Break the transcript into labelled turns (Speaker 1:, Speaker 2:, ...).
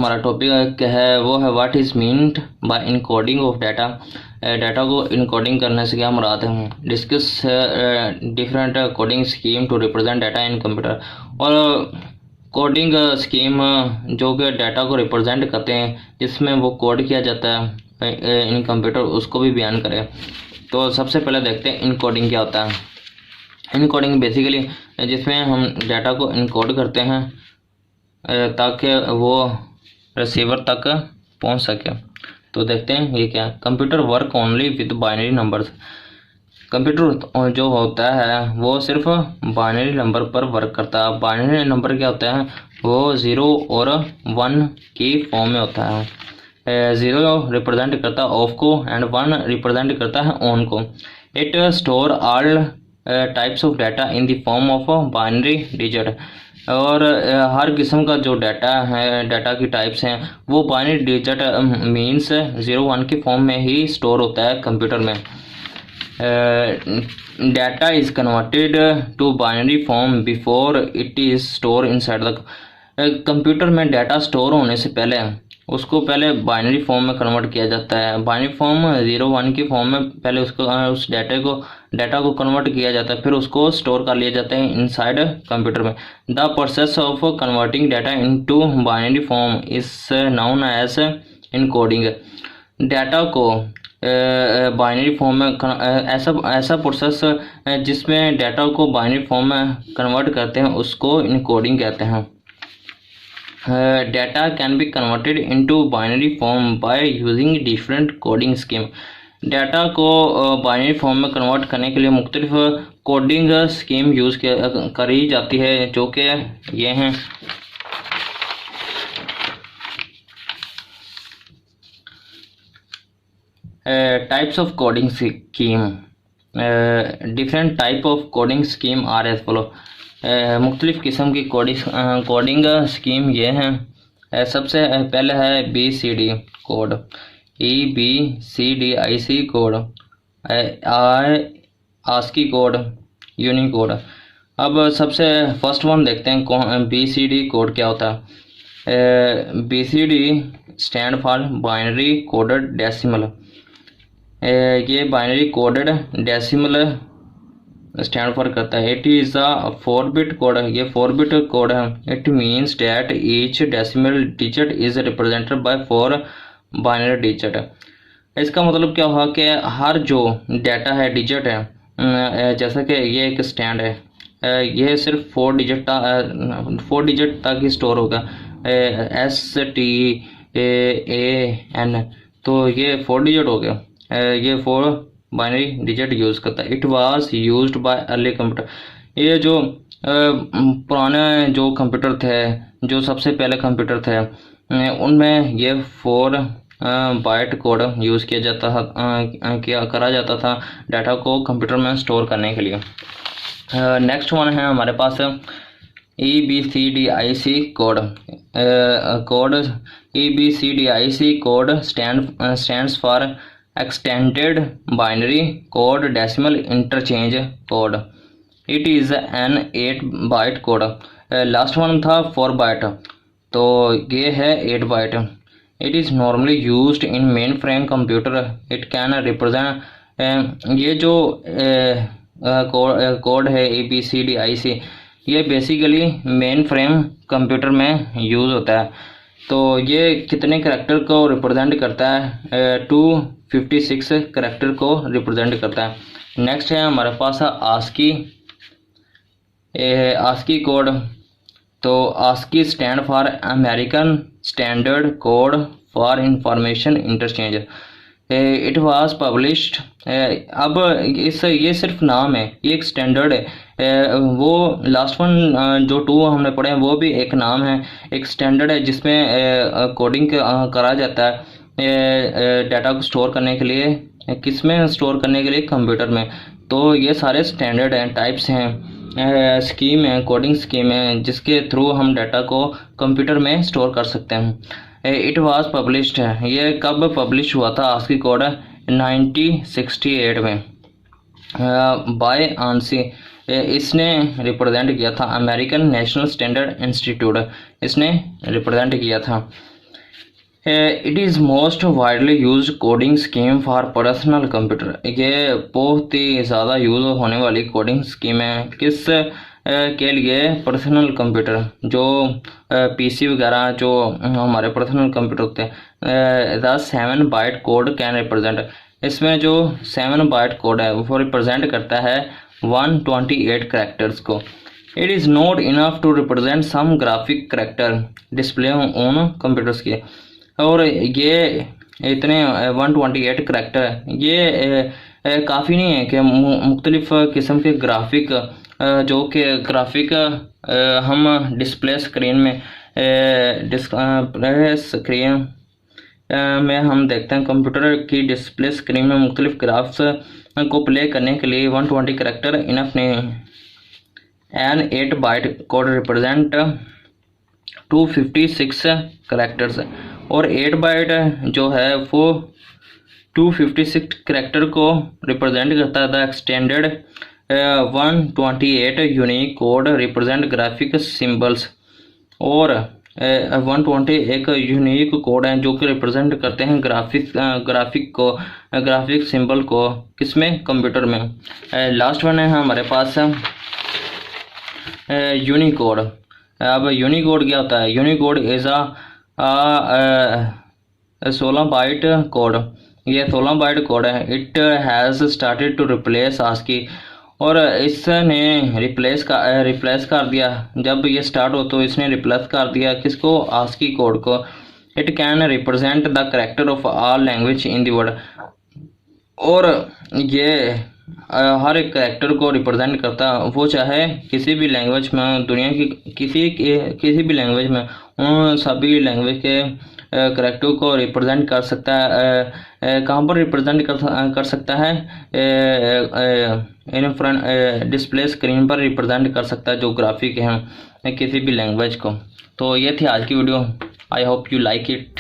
Speaker 1: हमारा टॉपिक है वो है what is meant by encoding of data. Data को इनकोडिंग करने से क्या मुराद है। Discuss different coding scheme to represent data in computer. और कोडिंग स्कीम जो कि डाटा को रिप्रेजेंट करते हैं जिसमें वो कोड किया जाता है इन कंप्यूटर, उसको भी बयान करें। तो सबसे पहले देखते हैं इनकोडिंग क्या होता है। इनकोडिंग बेसिकली जिसमें हम डाटा को इनकोड करते हैं ताकि वो रिसीवर तक पहुंच सके। तो देखते हैं ये क्या है। Computer work only with binary numbers. Computer जो होता है वो सिर्फ बाइनरी नंबर पर वर्क करता है। बाइनरी नंबर क्या होता है, वो 0 और 1 की फॉर्म में होता है। 0 रिप्रेजेंट करता है ऑफ को एंड 1 रिप्रेजेंट करता है ऑन को। It store all types of data in the form of binary digit. और हर किस्म का जो डाटा है, डाटा की टाइप्स हैं, वो बाइनरी डिजिट मीन्स 0 1 की फॉर्म में ही स्टोर होता है कंप्यूटर में। Data is converted to binary form before it is store inside the computer में। डाटा स्टोर होने से पहले उसको पहले बाइनरी फॉर्म में कन्वर्ट किया जाता है। बाइनरी फॉर्म 0 1 की फॉर्म में पहले उसको उस डाटा को कन्वर्ट किया जाता है, फिर उसको स्टोर कर लिया जाता है इनसाइड कंप्यूटर में। The process of converting data into binary form is known as encoding. Data को बाइनरी फॉर्म में ऐसा प्रोसेस जिसमें डाटा को बाइनरी फॉर्म में कन्वर्ट करते हैं उसको इनकोडिंग कहते हैं। Data can be converted into binary form by using different coding scheme. Data को बाइनरी फॉर्म में कन्वर्ट करने के लिए मुख्तलिफ कोडिंग स्कीम यूज़ करी जाती है, जो कि ये हैं। Types of coding scheme. Different type of coding scheme are as follow. मुख्तलिफ किस्म की कोडिंग स्कीम ये हैं। सबसे पहले है BCD code, EBCDIC code, ASCII code, Unicode. अब सबसे फर्स्ट वन देखते हैं BCD कोड क्या होता है। BCD stand for binary coded decimal. ये binary coded decimal stand for करता है। It is a 4-bit code है, ये 4-bit कोड है। It means that each decimal digit is represented by 4 binary digit. इसका मतलब क्या हुआ कि हर जो डाटा है, डिजिट है, जैसा कि ये एक स्टैंड है, ये सिर्फ 4 डिजिट तक ही स्टोर होगा। STAN, तो ये 4 डिजिट हो गया। ये 4 बाइनरी डिजिट यूज़ करता है। It was used by early computer. ये जो पुराने जो कंप्यूटर थे, जो सबसे पहले कंप्यूटर थे, उनमें ये 4 बाइट कोड यूज़ किया जाता था, करा जाता था डाटा को कंप्यूटर में स्टोर करने के लिए। नेक्स्ट वन है हमारे पास EBCDIC code. EBCDIC code stands for extended binary code decimal interchange code. It is an 8-byte code. Last one था 4 बाइट, तो ये है 8 byte. It is normally used in main frame computer. It can represent ये जो code है EBCDIC, ये basically main frame computer में use होता है। तो ये कितने करैक्टर को रिप्रेजेंट करता है, 256 करैक्टर को रिप्रेजेंट करता है। नेक्स्ट है हमारे पास ASCII कोड। तो ASCII stand for American standard code for information interchange. It was published. अब ये सिर्फ नाम है, ये एक स्टैंडर्ड है। वो लास्ट वन जो 2 हमने पढ़े हैं वो भी एक नाम है, एक स्टैंडर्ड है जिसमें कोडिंग करा जाता है डाटा को स्टोर करने के लिए। किस में स्टोर करने के लिए? कंप्यूटर में। तो ये सारे स्टैंडर्ड हैं, टाइप्स हैं, स्कीम है, कोडिंग स्कीम है, जिसके थ्रू हम डाटा को कंप्यूटर में स्टोर कर सकते हैं। इट वाज पब्लिश्ड है, ये कब पब्लिश हुआ था ASCII कोड? 1968 में बाय ANSI। इसने रिप्रेजेंट किया था, अमेरिकन नेशनल स्टैंडर्ड इंस्टीट्यूट, इसने रिप्रेजेंट किया था। It is most widely use coding scheme for personal computer. ये बहुत ही ज़्यादा यूज़ होने वाली कोडिंग स्कीम है किस के लिए, पर्सनल कंप्यूटर, जो पीसी वगैरह जो हमारे पर्सनल कंप्यूटर होते हैं। The 7 byte code can represent, इसमें जो 7 बाइट कोड है वो रिप्रेजेंट करता है 128 करैक्टर्स को। It is not enough to represent some graphic character display on computers के, और ये इतने 128 करैक्टर है, ये काफ़ी नहीं है कि मुख्तलिफ़ किस्म के ग्राफिक जो कि ग्राफिक हम डिस्प्ले स्क्रीन में स्क्रीन में हम देखते हैं। कंप्यूटर की डिस्प्ले स्क्रीन में मुख्तलिफ ग्राफ्स को प्ले करने के लिए 120 करैक्टर इनफ नहीं है। An 8 byte code represent 256 characters, और 8 बाइट जो है वो 256 करैक्टर को रिप्रेजेंट करता है। The extended 128 unique code represent graphic symbols, और 120 एक यूनिक कोड हैं जो कि रिप्रेजेंट करते हैं ग्राफिक सिंबल को, किसमें, कंप्यूटर में। लास्ट वन है हमारे पास यूनिकोड। अब यूनिकोड क्या होता है? Unicode is a 16 byte code, ये 16 बाइट कोड है। It has started to replace ASCII, और इसने रिप्लेस कर दिया, जब ये स्टार्ट हो तो इसने रिप्लेस कर दिया किसको, आस्की कोड को। It can represent the character of all language in the world, और ये हर एक करैक्टर को रिप्रेजेंट करता है, वो चाहे किसी भी लैंग्वेज में, दुनिया की किसी भी लैंग्वेज में, उन सभी लैंग्वेज के करैक्टर को रिप्रेजेंट कर सकता है। कहाँ पर रिप्रेजेंट कर सकता है? इन फ्रंट डिस्प्ले स्क्रीन पर रिप्रेजेंट कर सकता है जो ग्राफिक हैं किसी भी लैंग्वेज को। तो ये थी आज की video. I hope you like it.